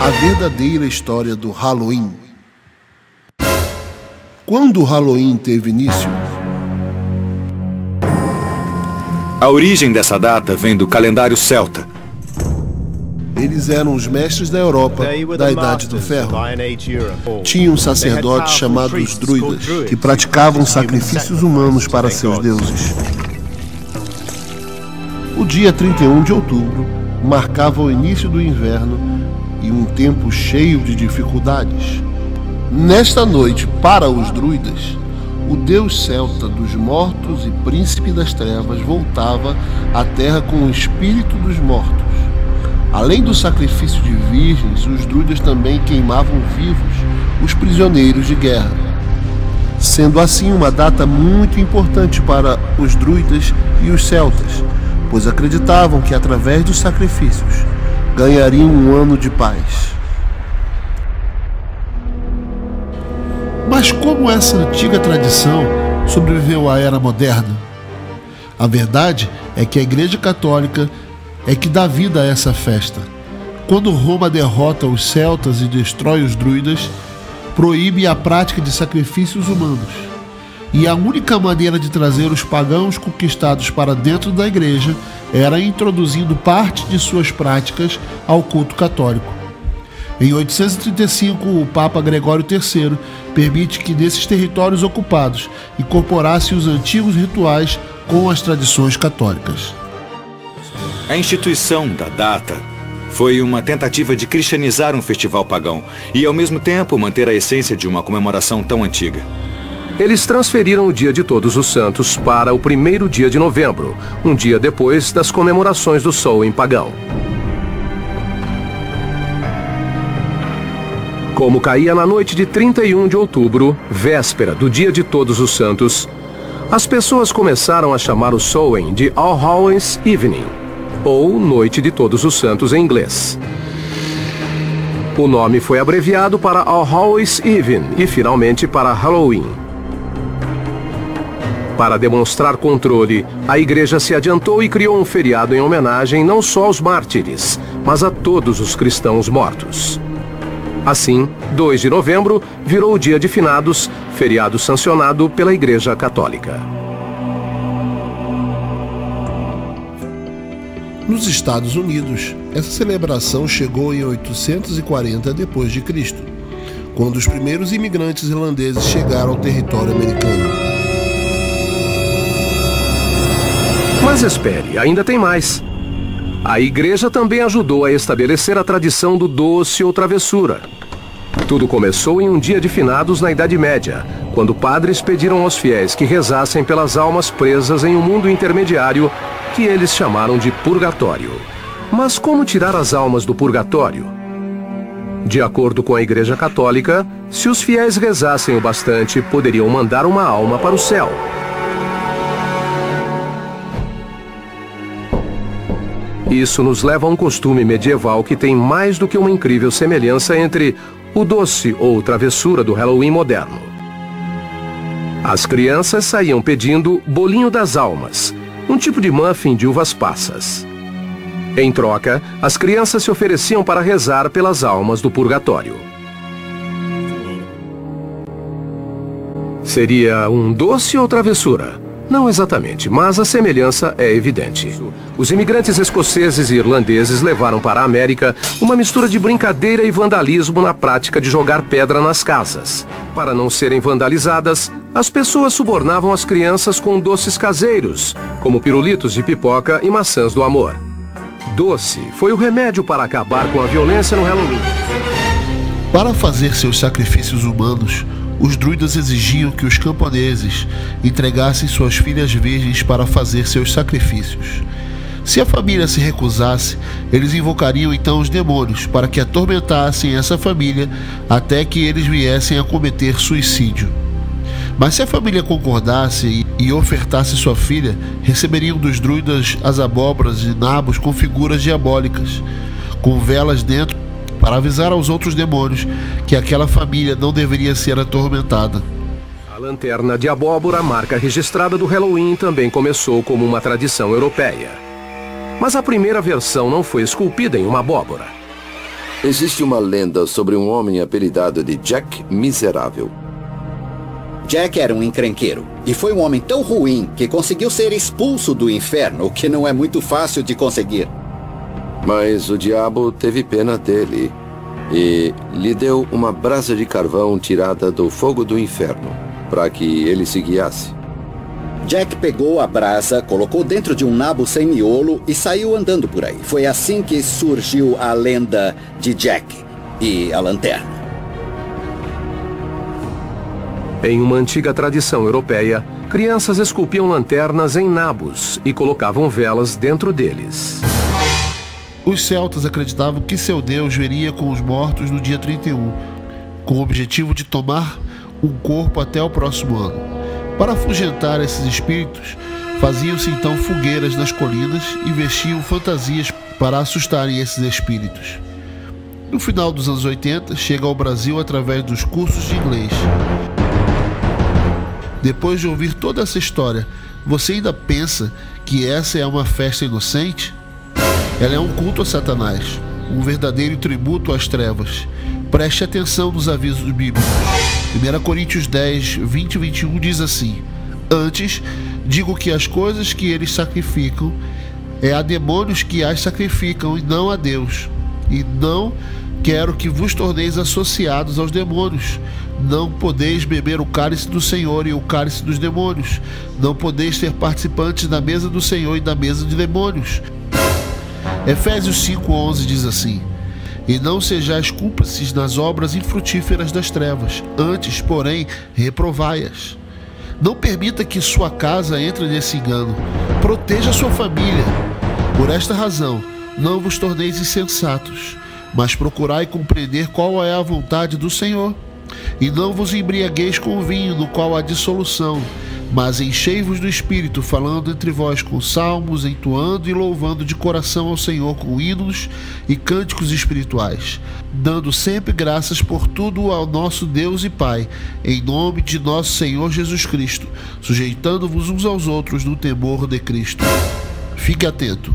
A verdadeira história do Halloween. Quando o Halloween teve início? A origem dessa data vem do calendário celta. Eles eram os mestres da Europa da Idade do Ferro. Tinham sacerdotes chamados druidas, que praticavam sacrifícios humanos para seus deuses. O dia 31 de outubro marcava o início do inverno e um tempo cheio de dificuldades. Nesta noite, para os druidas, o deus celta dos mortos e príncipe das trevas voltava à terra com o espírito dos mortos. Além do sacrifício de virgens, os druidas também queimavam vivos os prisioneiros de guerra, sendo assim uma data muito importante para os druidas e os celtas, pois acreditavam que através dos sacrifícios ganhariam um ano de paz. Mas como essa antiga tradição sobreviveu à era moderna? A verdade é que a Igreja Católica é que dá vida a essa festa. Quando Roma derrota os celtas e destrói os druidas, proíbe a prática de sacrifícios humanos. E a única maneira de trazer os pagãos conquistados para dentro da igreja era introduzindo parte de suas práticas ao culto católico. Em 835, o Papa Gregório III permite que nesses territórios ocupados incorporasse os antigos rituais com as tradições católicas. A instituição da data foi uma tentativa de cristianizar um festival pagão e, ao mesmo tempo, manter a essência de uma comemoração tão antiga. Eles transferiram o Dia de Todos os Santos para o primeiro dia de novembro, um dia depois das comemorações do Samhain pagão. Como caía na noite de 31 de outubro, véspera do Dia de Todos os Santos, as pessoas começaram a chamar o Samhain de All Hallows Evening, ou Noite de Todos os Santos em inglês. O nome foi abreviado para All Hallows Eve e finalmente para Halloween. Para demonstrar controle, a igreja se adiantou e criou um feriado em homenagem não só aos mártires, mas a todos os cristãos mortos. Assim, 2 de novembro virou o Dia de Finados, feriado sancionado pela Igreja Católica. Nos Estados Unidos, essa celebração chegou em 840 d.C., quando os primeiros imigrantes irlandeses chegaram ao território americano. Mas espere, ainda tem mais. A igreja também ajudou a estabelecer a tradição do doce ou travessura. Tudo começou em um dia de finados na Idade Média, quando padres pediram aos fiéis que rezassem pelas almas presas em um mundo intermediário que eles chamaram de purgatório. Mas como tirar as almas do purgatório? De acordo com a Igreja Católica, se os fiéis rezassem o bastante, poderiam mandar uma alma para o céu. Isso nos leva a um costume medieval que tem mais do que uma incrível semelhança entre o doce ou travessura do Halloween moderno. As crianças saíam pedindo bolinho das almas, um tipo de muffin de uvas passas. Em troca, as crianças se ofereciam para rezar pelas almas do purgatório. Seria um doce ou travessura? Não exatamente, mas a semelhança é evidente. Os imigrantes escoceses e irlandeses levaram para a América uma mistura de brincadeira e vandalismo na prática de jogar pedra nas casas. Para não serem vandalizadas, as pessoas subornavam as crianças com doces caseiros, como pirulitos de pipoca e maçãs do amor. Doce foi o remédio para acabar com a violência no Halloween. Para fazer seus sacrifícios humanos, os druidas exigiam que os camponeses entregassem suas filhas virgens para fazer seus sacrifícios. Se a família se recusasse, eles invocariam então os demônios para que atormentassem essa família até que eles viessem a cometer suicídio. Mas se a família concordasse e ofertasse sua filha, receberiam dos druidas as abóboras e nabos com figuras diabólicas, com velas dentro, para avisar aos outros demônios que aquela família não deveria ser atormentada. A lanterna de abóbora, marca registrada do Halloween, também começou como uma tradição europeia. Mas a primeira versão não foi esculpida em uma abóbora. Existe uma lenda sobre um homem apelidado de Jack Miserável. Jack era um encrenqueiro e foi um homem tão ruim que conseguiu ser expulso do inferno, o que não é muito fácil de conseguir. Mas o diabo teve pena dele e lhe deu uma brasa de carvão tirada do fogo do inferno, para que ele se guiasse. Jack pegou a brasa, colocou dentro de um nabo sem miolo e saiu andando por aí. Foi assim que surgiu a lenda de Jack e a lanterna. Em uma antiga tradição europeia, crianças esculpiam lanternas em nabos e colocavam velas dentro deles. Os celtas acreditavam que seu Deus viria com os mortos no dia 31, com o objetivo de tomar um corpo até o próximo ano. Para afugentar esses espíritos, faziam-se então fogueiras nas colinas e vestiam fantasias para assustarem esses espíritos. No final dos anos 80, chega ao Brasil através dos cursos de inglês. Depois de ouvir toda essa história, você ainda pensa que essa é uma festa inocente? Ela é um culto a Satanás, um verdadeiro tributo às trevas. Preste atenção nos avisos bíblicos. 1 Coríntios 10, 20 e 21 diz assim: Antes, digo que as coisas que eles sacrificam é a demônios que as sacrificam e não a Deus. E não quero que vos torneis associados aos demônios. Não podeis beber o cálice do Senhor e o cálice dos demônios. Não podeis ser participantes da mesa do Senhor e da mesa de demônios. Efésios 5:11 diz assim: E não sejais cúmplices nas obras infrutíferas das trevas, antes, porém, reprovai-as. Não permita que sua casa entre nesse engano. Proteja sua família. Por esta razão, não vos torneis insensatos, mas procurai compreender qual é a vontade do Senhor. E não vos embriagueis com vinho, no qual há dissolução, mas enchei-vos do Espírito, falando entre vós com salmos, entoando e louvando de coração ao Senhor com hinos e cânticos espirituais, dando sempre graças por tudo ao nosso Deus e Pai, em nome de nosso Senhor Jesus Cristo, sujeitando-vos uns aos outros no temor de Cristo. Fique atento.